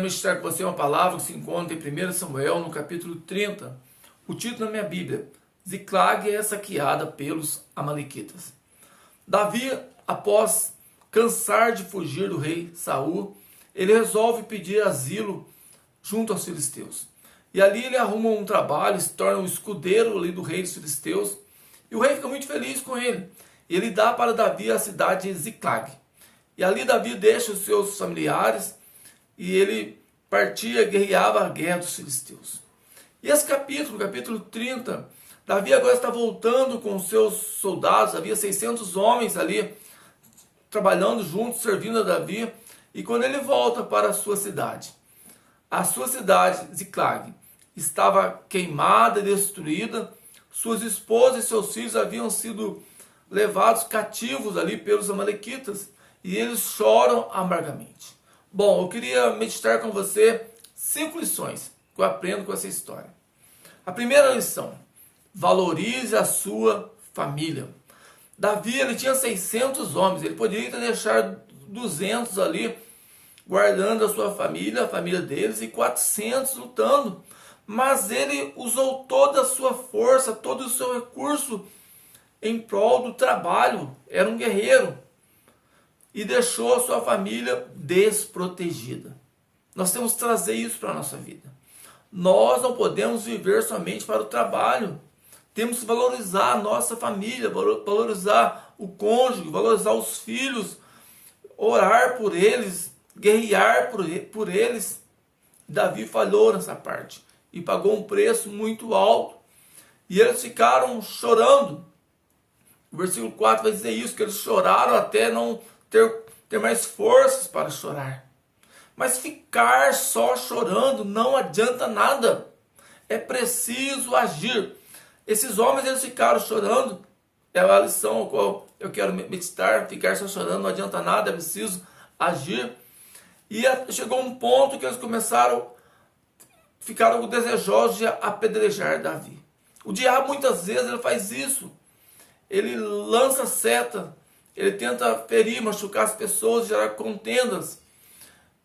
Ministrar com você uma palavra que se encontra em 1 Samuel, no capítulo 30. O título da minha Bíblia: Ziclag é saqueada pelos amalequitas. Davi, após cansar de fugir do rei Saul, ele resolve pedir asilo junto aos filisteus. E ali ele arruma um trabalho, se torna um escudeiro ali do rei dos filisteus, e o rei fica muito feliz com ele. E ele dá para Davi a cidade de Ziclag. E ali Davi deixa os seus familiares e ele partia, guerreava a guerra dos filisteus. E esse capítulo 30, Davi agora está voltando com os seus soldados. Havia 600 homens ali trabalhando juntos, servindo a Davi. E quando ele volta para a sua cidade, Ziclag, estava queimada e destruída. Suas esposas e seus filhos haviam sido levados cativos ali pelos amalequitas, e eles choram amargamente. Bom, eu queria meditar com você 5 lições que eu aprendo com essa história. A primeira lição: valorize a sua família. Davi, ele tinha 600 homens, ele poderia deixar 200 ali guardando a sua família, a família deles, e 400 lutando. Mas ele usou toda a sua força, todo o seu recurso em prol do trabalho. Era um guerreiro. E deixou a sua família desprotegida. Nós temos que trazer isso para a nossa vida. Nós não podemos viver somente para o trabalho. Temos que valorizar a nossa família, valorizar o cônjuge, valorizar os filhos, orar por eles, guerrear por eles. Davi falhou nessa parte e pagou um preço muito alto. E eles ficaram chorando. O versículo 4 vai dizer isso, que eles choraram até não ter mais forças para chorar. Mas ficar só chorando não adianta nada. É preciso agir. Esses homens, eles ficaram chorando. É a lição a qual eu quero meditar. Ficar só chorando não adianta nada, é preciso agir. E chegou um ponto que eles ficaram desejosos de apedrejar Davi. O diabo muitas vezes ele faz isso. Ele lança seta, ele tenta ferir, machucar as pessoas, gerar contendas.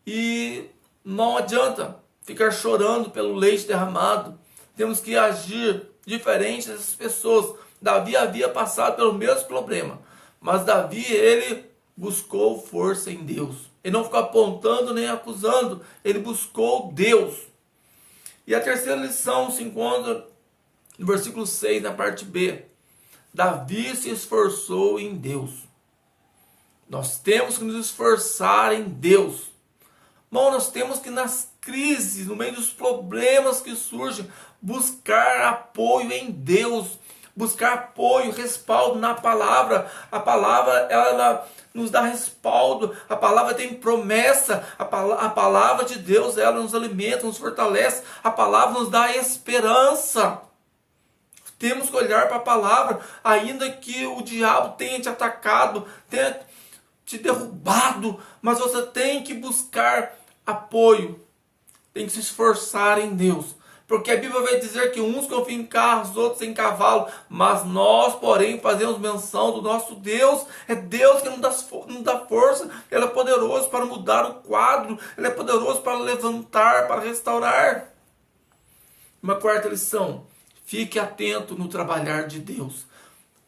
E não adianta ficar chorando pelo leite derramado. Temos que agir diferente dessas pessoas. Davi havia passado pelo mesmo problema, mas Davi, ele buscou força em Deus. Ele não ficou apontando nem acusando, ele buscou Deus. E a terceira lição se encontra no versículo 6, na parte B. Davi se esforçou em Deus. Nós temos que nos esforçar em Deus. Bom, nós temos que, nas crises, no meio dos problemas que surgem, buscar apoio em Deus. Buscar apoio, respaldo na palavra. A palavra, ela nos dá respaldo. A palavra tem promessa. A palavra de Deus, ela nos alimenta, nos fortalece. A palavra nos dá esperança. Temos que olhar para a palavra, ainda que o diabo tenha te atacado, tenha te derrubado, mas você tem que buscar apoio, tem que se esforçar em Deus, porque a Bíblia vai dizer que uns confiam em carros, outros em cavalo, mas nós, porém, fazemos menção do nosso Deus. É Deus que nos dá força. Ele é poderoso para mudar o quadro, Ele é poderoso para levantar, para restaurar. Uma quarta lição: fique atento no trabalhar de Deus.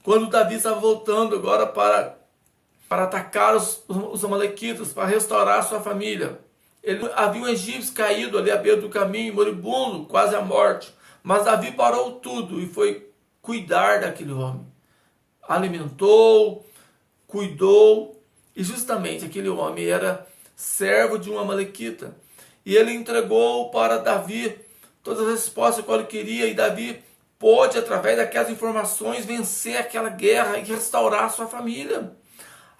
Quando Davi estava voltando agora para atacar os amalequitas, para restaurar a sua família, havia um egípcio caído ali à beira do caminho, moribundo, quase à morte. Mas Davi parou tudo e foi cuidar daquele homem. Alimentou, cuidou, e justamente aquele homem era servo de um amalequita. E ele entregou para Davi todas as respostas que ele queria, e Davi pôde, através daquelas informações, vencer aquela guerra e restaurar a sua família.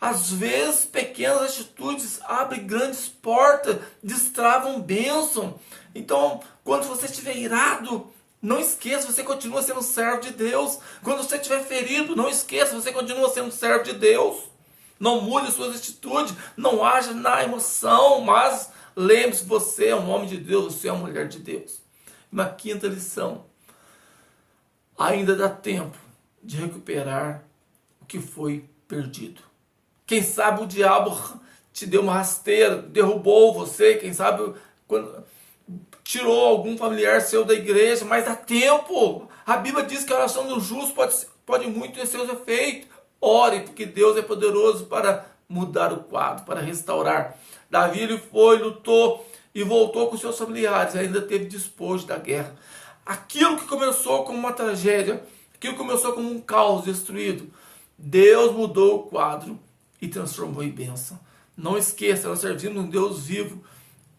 Às vezes, pequenas atitudes abrem grandes portas, destravam bênção. Então, quando você estiver irado, não esqueça, você continua sendo servo de Deus. Quando você estiver ferido, não esqueça, você continua sendo servo de Deus. Não mude suas atitudes, não haja na emoção, mas lembre-se, você é um homem de Deus, você é uma mulher de Deus. Uma quinta lição: ainda dá tempo de recuperar o que foi perdido. Quem sabe o diabo te deu uma rasteira, derrubou você, quem sabe quando tirou algum familiar seu da igreja, mas dá tempo. A Bíblia diz que a oração do justo pode muito ter seus efeitos. Ore, porque Deus é poderoso para mudar o quadro, para restaurar. Davi, ele foi, lutou e voltou com seus familiares, ainda teve despojo da guerra. Aquilo que começou como uma tragédia, aquilo que começou como um caos destruído, Deus mudou o quadro e transformou em bênção. Não esqueça, nós servimos um Deus vivo,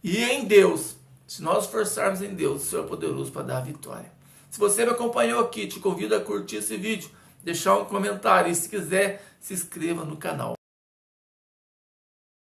e em Deus, se nós forçarmos em Deus, o Senhor é poderoso para dar a vitória. Se você me acompanhou aqui, te convido a curtir esse vídeo, deixar um comentário e, se quiser, se inscreva no canal.